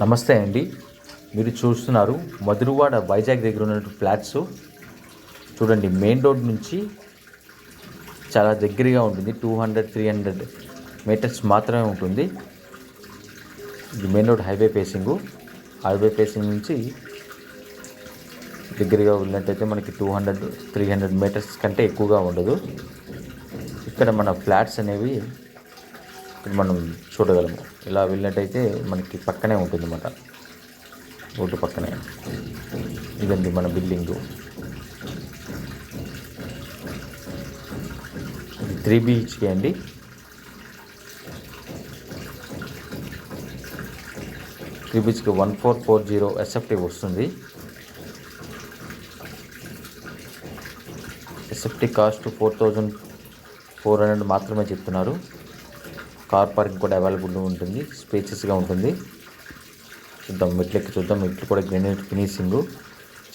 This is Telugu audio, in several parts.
నమస్తే అండి. మీరు చూస్తున్నారు మధురవాడ వైజాగ్ దగ్గర ఉన్న ఫ్లాట్స్. చూడండి, మెయిన్ రోడ్ నుంచి చాలా దగ్గరగా ఉంటుంది. 200-300 మీటర్స్ మాత్రమే ఉంటుంది. ఇది మెయిన్ రోడ్ హైవే ఫేసింగ్ నుంచి దగ్గరగా ఉన్నట్టయితే మనకి 200-300 మీటర్స్ కంటే ఎక్కువగా ఉండదు. ఇక్కడ మన ఫ్లాట్స్ అనేవి మనం చూడగలము. ఇలా వెళ్ళినట్టయితే మనకి పక్కనే ఉంటుంది అన్నమాట, రోడ్డు పక్కనే. ఇదండి మన బిల్డింగు. ఇది 3 BHK అండి. త్రీ BHK 1440 SFT వస్తుంది. SFT కాస్ట్ 4400 మాత్రమే చెప్తున్నారు. కార్ పార్కింగ్ కూడా అవైలబుల్ ఉంటుంది, స్పేషియస్గా ఉంటుంది. చూద్దాం, మెట్లు కూడా గ్రానైట్ ఫినిషింగ్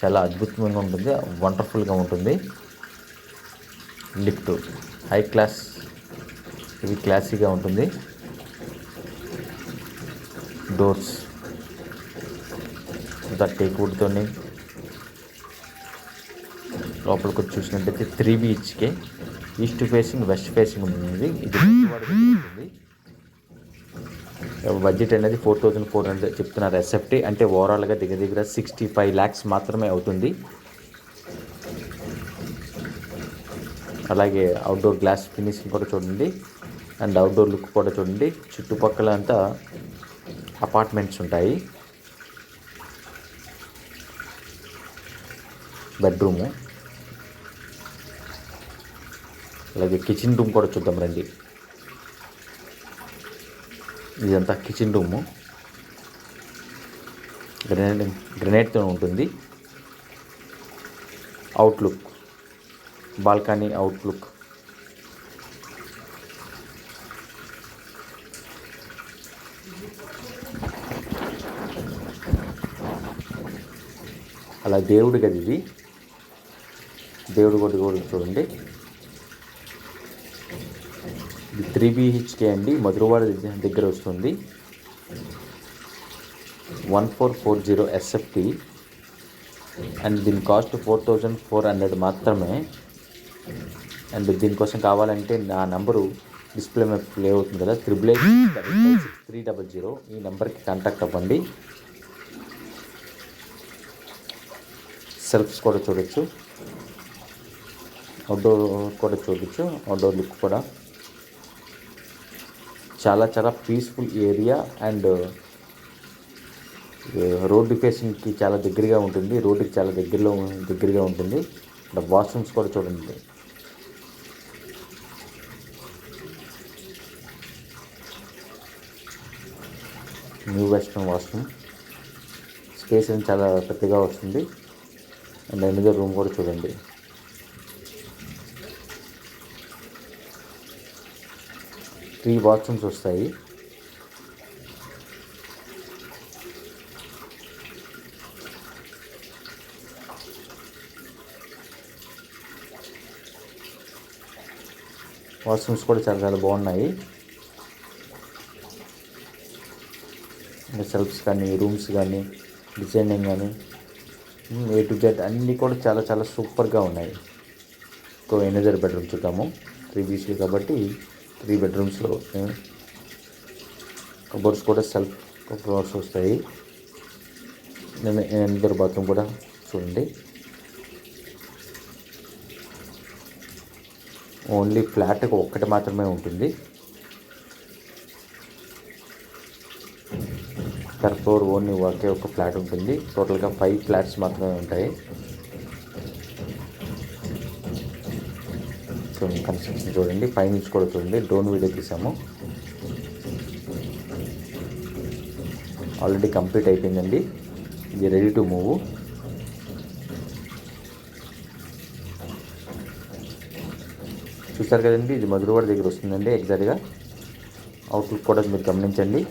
చాలా అద్భుతంగా ఉంటుంది, వండర్ఫుల్గా ఉంటుంది. లిఫ్ట్ హై క్లాస్, ఇది క్లాసీగా ఉంటుంది. డోర్స్ టేక్ వుడ్తోని లోపలికి వచ్చి చూసినట్టయితే 3 BHK east facing west facing ఉంటుంది. ఇది ఉంటుంది. బడ్జెట్ అనేది 4400 చెప్తున్నారు. SFT అంటే ఓవరాల్గా దగ్గర 65 lakhs మాత్రమే అవుతుంది. అలాగే అవుట్డోర్ గ్లాస్ ఫినిషింగ్ కూడా చూడండి, అండ్ అవుట్డోర్ లుక్ కూడా చూడండి. చుట్టుపక్కల అంతా అపార్ట్మెంట్స్ ఉంటాయి. బెడ్రూము, అలాగే కిచెన్ రూమ్ కూడా చూద్దాం రండి. ఇదంతా కిచెన్ రూము, గ్రెనైట్తో ఉంటుంది. Outlook, balcony outlook. అలా దేవుడి గది, ఇది దేవుడి గది కూడా చూడండి. ఇది 3 BHK అండి, మధురవాడ దగ్గర వస్తుంది. 1440 SFT అండ్ దీని కాస్ట్ 4400 మాత్రమే. అండ్ దీనికోసం కావాలంటే నా నంబరు డిస్ప్లే మీద ప్లే అవుతుంది కదా, 88565300. ఈ నెంబర్కి కాంటాక్ట్ అవ్వండి. సెల్ఫ్స్ కూడా చూడొచ్చు, అవుట్డోర్ కూడా చూడొచ్చు. అవుట్డోర్ లుక్ కూడా చాలా పీస్ఫుల్ ఏరియా అండ్ రోడ్డు ఫేసింగ్కి చాలా దగ్గరగా ఉంటుంది. రోడ్డుకి చాలా దగ్గరగా ఉంటుంది. వాష్రూమ్స్ కూడా చూడండి. న్యూ వెస్ట్రన్ వాష్రూమ్, స్పేస్ చాలా పెద్దగా వస్తుంది. అండ్ ఎనిమిదో రూమ్ కూడా చూడండి. త్రీ బాత్రూమ్స్ వస్తాయి. వాష్రూమ్స్ కూడా చాలా బాగున్నాయి. సెల్ఫ్స్ కానీ, రూమ్స్ కానీ, డిజైనింగ్ కానీ, A to Z అన్నీ కూడా చాలా సూపర్గా ఉన్నాయి. ఎనదర్ బెడ్రూమ్ చూద్దాము. 3 BHK కాబట్టి 3 bedrooms-లో కబోర్డ్స్ కూడా సెల్ఫ్ కబోర్డ్స్ వస్తాయి. ఎనదర్ బాత్రూమ్ కూడా చూడండి. ఓన్లీ ఫ్లాట్కి ఒక్కటి మాత్రమే ఉంటుంది. పర్ ఫ్లోర్ ఓన్లీ ఒకే ఒక ఫ్లాట్ ఉంటుంది. టోటల్గా 5 ఫ్లాట్స్ మాత్రమే ఉంటాయి. కన్స్ట్రక్షన్ చూడండి, పైనుంచి కూడా చూడండి. డ్రోన్ వీడియో తీసాము, ఆల్రెడీ కంప్లీట్ అయిపోయిందండి. ఇది రెడీ టు మూవ్. చూస్తారు కదండి, ఇది మధురవాడ దగ్గర వస్తుందండి ఎగ్జాక్ట్గా. అవుట్లుక్ కూడా మీరు గమనించండి.